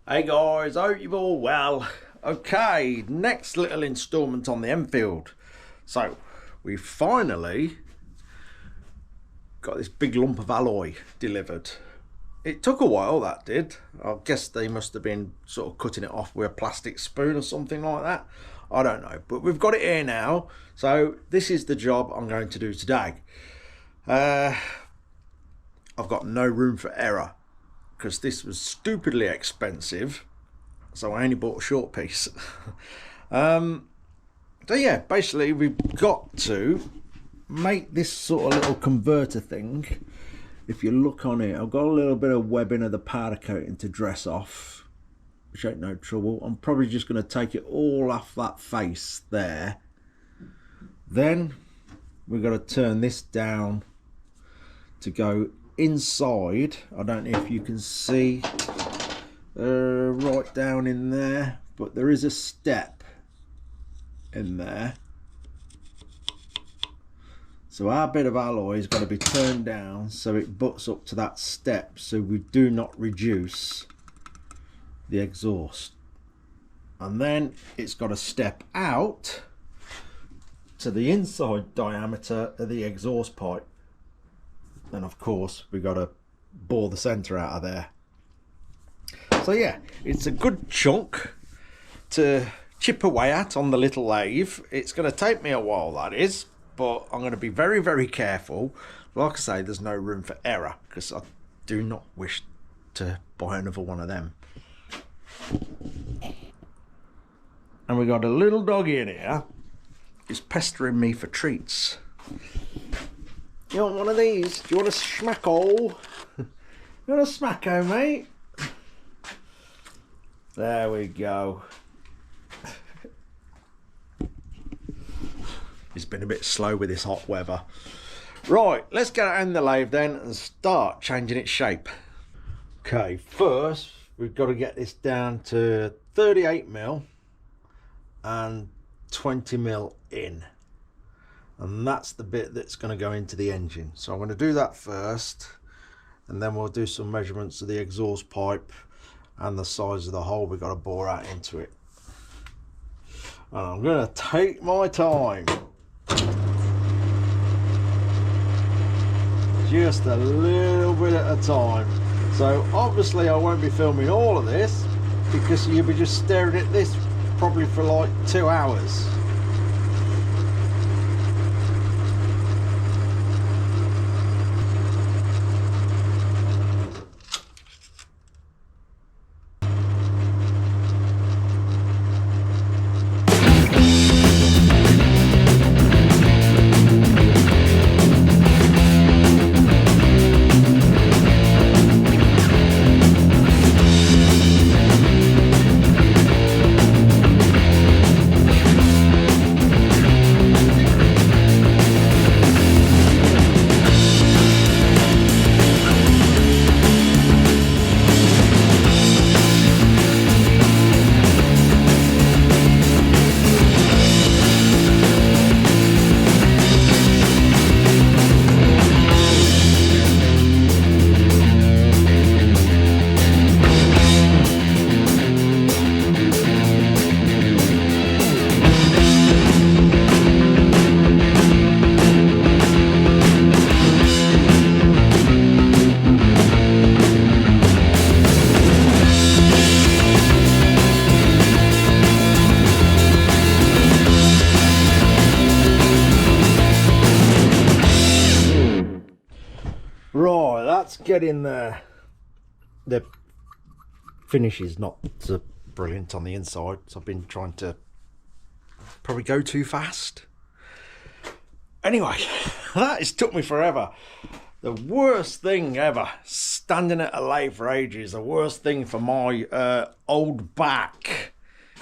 Hey guys, hope you're all well. Okay, next little instalment on the Enfield. So, we finally got this big lump of alloy delivered. It took a while, that did. I guess they must have been sort of cutting it off with a plastic spoon or something like that. I don't know, but we've got it here now. So, this is the job I'm going to do today. I've got no room for error, because this was stupidly expensive, so I only bought a short piece. So yeah, basically we've got to make this sort of little converter thing. If you look on it, I've got a little bit of webbing of the powder coating to dress off, which ain't no trouble. I'm probably just going to take it all off that face there. Then we've got to turn this down to go inside. I don't know if you can see right down in there, but there is a step in there, so our bit of alloy has got to be turned down so it butts up to that step, so we do not reduce the exhaust. And then it's got to step out to the inside diameter of the exhaust pipe. And of course we got to bore the center out of there. So yeah, it's a good chunk to chip away at on the little lathe. It's going to take me a while, that is, but I'm going to be very, very careful. Like I say, there's no room for error, because I do not wish to buy another one of them. And we got a little doggy in here who's pestering me for treats. You want one of these? Do you want a smacko? You want a smacko, mate? There we go. It's been a bit slow with this hot weather. Right, let's get it in the lathe then and start changing its shape. Okay, first we've got to get this down to 38mm and 20mm in. And that's the bit that's going to go into the engine. So I'm going to do that first, and then we'll do some measurements of the exhaust pipe and the size of the hole we've got to bore out into it. And I'm going to take my time, just a little bit at a time. So obviously I won't be filming all of this, because you'll be just staring at this probably for like 2 hours. Right, that's getting there. The finish is not so brilliant on the inside, so I've been trying to probably go too fast. Anyway, that has took me forever. The worst thing ever, standing at a lathe for ages, the worst thing for my old back.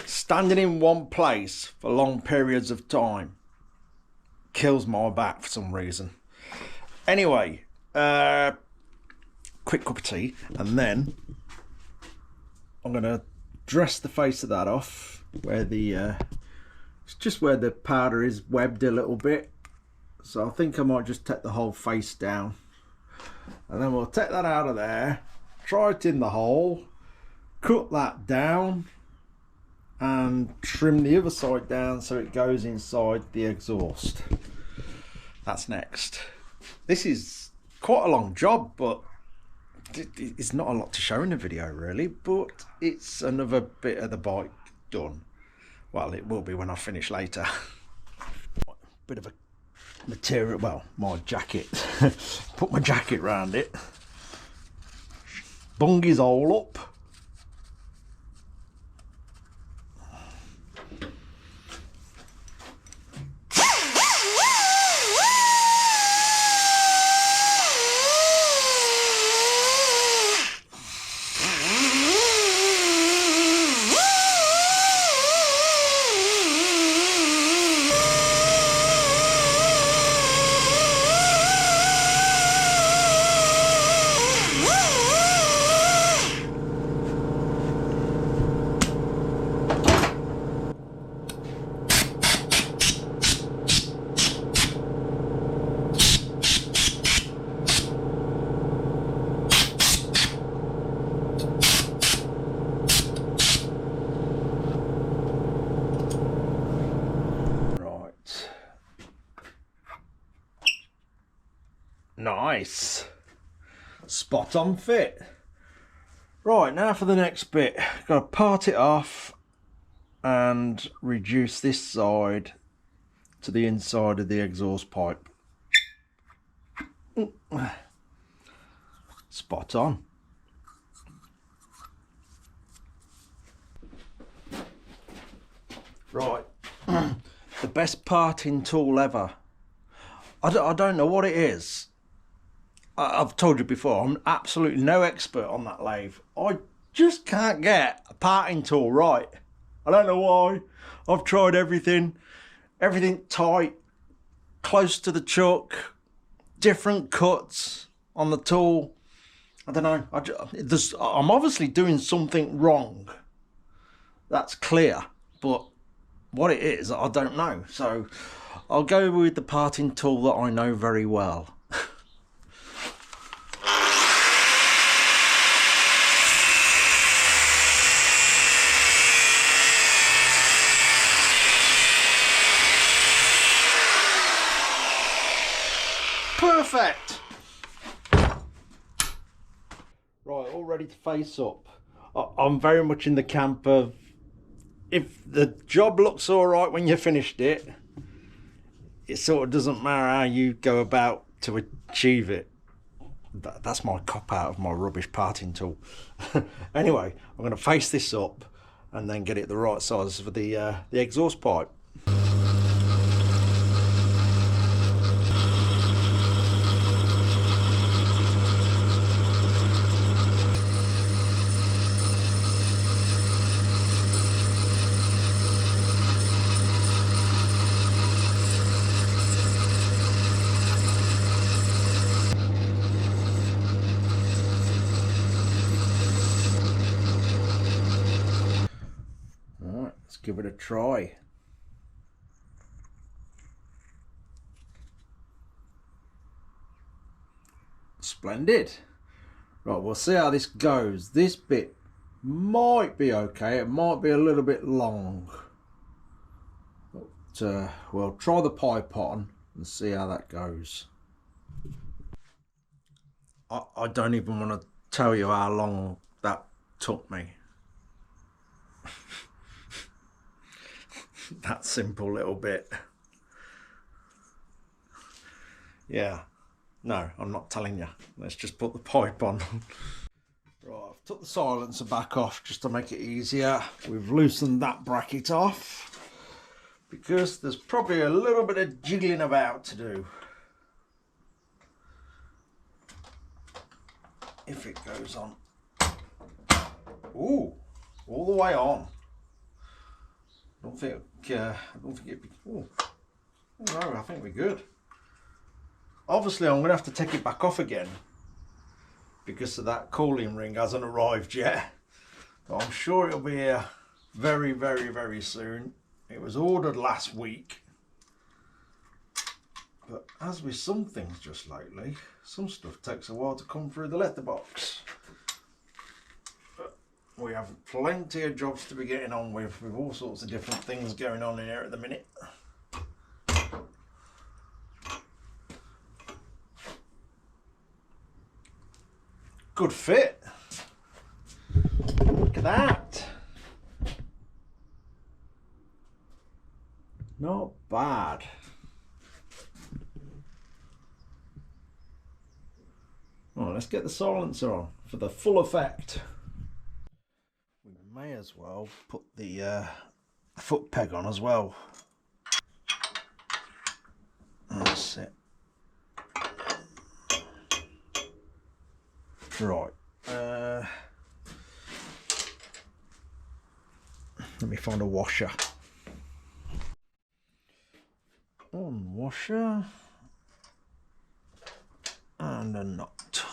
Standing in one place for long periods of time kills my back for some reason. Anyway, quick cup of tea, and then I'm gonna dress the face of that off where the it's just where the powder is webbed a little bit, so I think I might just take the whole face down, and then we'll take that out of there, try it in the hole, cut that down and trim the other side down so it goes inside the exhaust. That's next. This is quite a long job, but it's not a lot to show in the video really, but it's another bit of the bike done. Well, it will be when I finish later. Bit of a material, well, my jacket. Put my jacket round it. Bungies all up. Nice. Spot on fit. Right, now for the next bit. Got to part it off and reduce this side to the inside of the exhaust pipe. Spot on. Right. The best parting tool ever. I don't know what it is. I've told you before, I'm absolutely no expert on that lathe. I just can't get a parting tool right. I don't know why. I've tried everything tight, close to the chuck, different cuts on the tool. I don't know. I'm obviously doing something wrong. That's clear, but what it is, I don't know. So I'll go with the parting tool that I know very well. Perfect. Right, all ready to face up. I'm very much in the camp of, if the job looks all right when you finished it, it sort of doesn't matter how you go about to achieve it. That's my cop out of my rubbish parting tool. Anyway, I'm going to face this up and then get it the right size for the exhaust pipe. Let's give it a try. Splendid. Right, we'll see how this goes. This bit might be okay. It might be a little bit long. But we'll try the pipe on and see how that goes. I don't even want to tell you how long that took me. That simple little bit. Yeah, no, I'm not telling you. Let's just put the pipe on. Right, I've took the silencer back off just to make it easier. We've loosened that bracket off because there's probably a little bit of jiggling about to do. If it goes on. Ooh, all the way on. I don't think it'd be. Oh no, I think we're good. Obviously, I'm going to have to take it back off again because of that cooling ring hasn't arrived yet. But I'm sure it'll be here very, very, very soon. It was ordered last week. But as with some things just lately, some stuff takes a while to come through the letterbox. we have plenty of jobs to be getting on with all sorts of different things going on here at the minute. Good fit. Look at that. Not bad. Right, let's get the silencer on for the full effect. We may as well put the foot peg on as well. That's it. Right. Let me find a washer. One washer and a nut.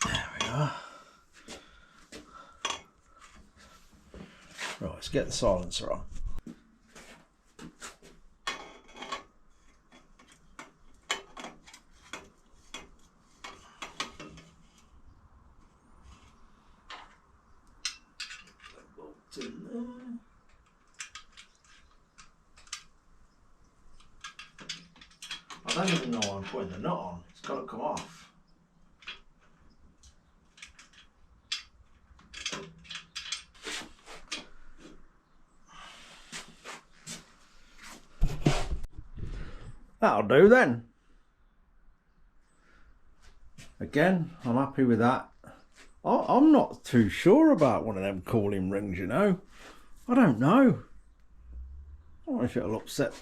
There we are. Right, let's get the silencer on. In there. I don't even know why I'm putting the nut on. It's got to come off. That'll do then. Again, I'm happy with that. I'm not too sure about one of them calling rings, you know. I don't know. I don't know if it'll upset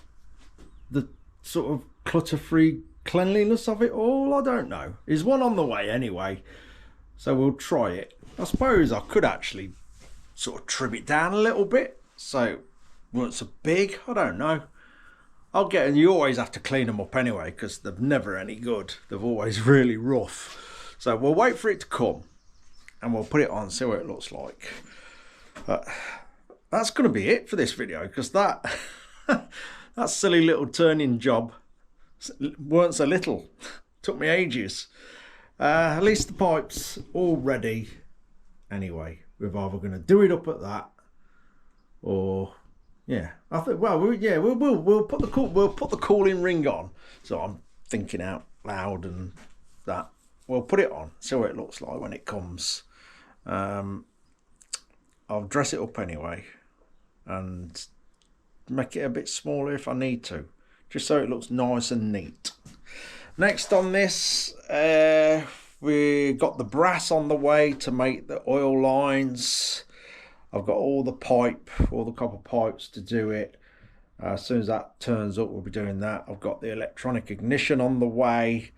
the sort of clutter-free cleanliness of it all. I don't know. There's one on the way anyway, so we'll try it. I suppose I could actually sort of trim it down a little bit so it wasn't so big. I don't know. I'll get, and you always have to clean them up anyway because they're never any good. They're always really rough. So we'll wait for it to come. And we'll put it on, see what it looks like. That's going to be it for this video, because that that silly little turning job weren't so little. Took me ages. At least the pipe's all ready. Anyway, we're either going to do it up at that, or yeah, I think. Well, we'll put the cooling ring on. So I'm thinking out loud, and that we'll put it on, see what it looks like when it comes. I'll dress it up anyway and make it a bit smaller if I need to, just so it looks nice and neat. Next on this, we got the brass on the way to make the oil lines. I've got all the copper pipes to do it. As soon as that turns up, we'll be doing that. I've got the electronic ignition on the way.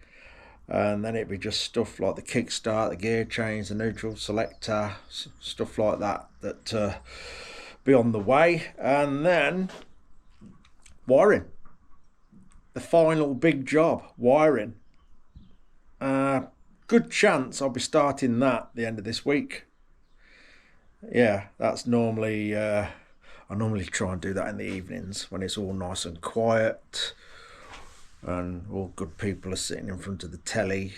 And then it'd be just stuff like the kickstart, the gear change, the neutral selector, stuff like that be on the way. And then wiring, the final big job, wiring. Good chance I'll be starting that at the end of this week. Yeah, that's normally I normally try and do that in the evenings when it's all nice and quiet. And all good people are sitting in front of the telly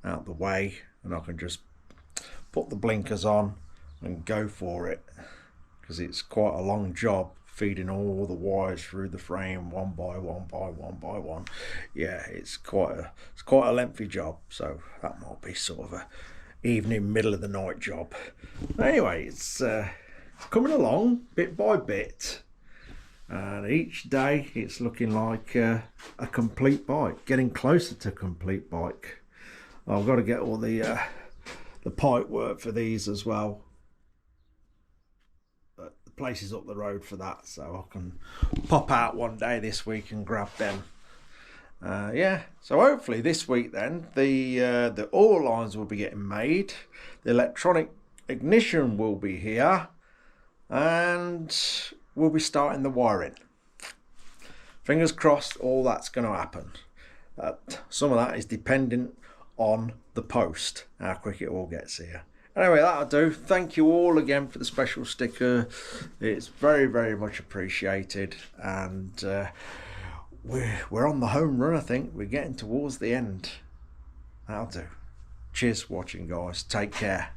out the way, and I can just put the blinkers on and go for it, because it's quite a long job feeding all the wires through the frame one by one. Yeah, it's quite a lengthy job, so that might be sort of a evening, middle of the night job. Anyway, it's coming along bit by bit. And each day it's looking like a complete bike, getting closer to complete bike. I've got to get all the pipe work for these as well. But the place is up the road for that, so I can pop out one day this week and grab them. Yeah, so hopefully this week then the oil lines will be getting made, the electronic ignition will be here, and we'll be starting the wiring. Fingers crossed all that's going to happen. Some of that is dependent on the post, how quick it all gets here. Anyway, that'll do. Thank you all again for the special sticker. It's very, very much appreciated. And we're on the home run, I think. We're getting towards the end. That'll do. Cheers for watching, guys. Take care.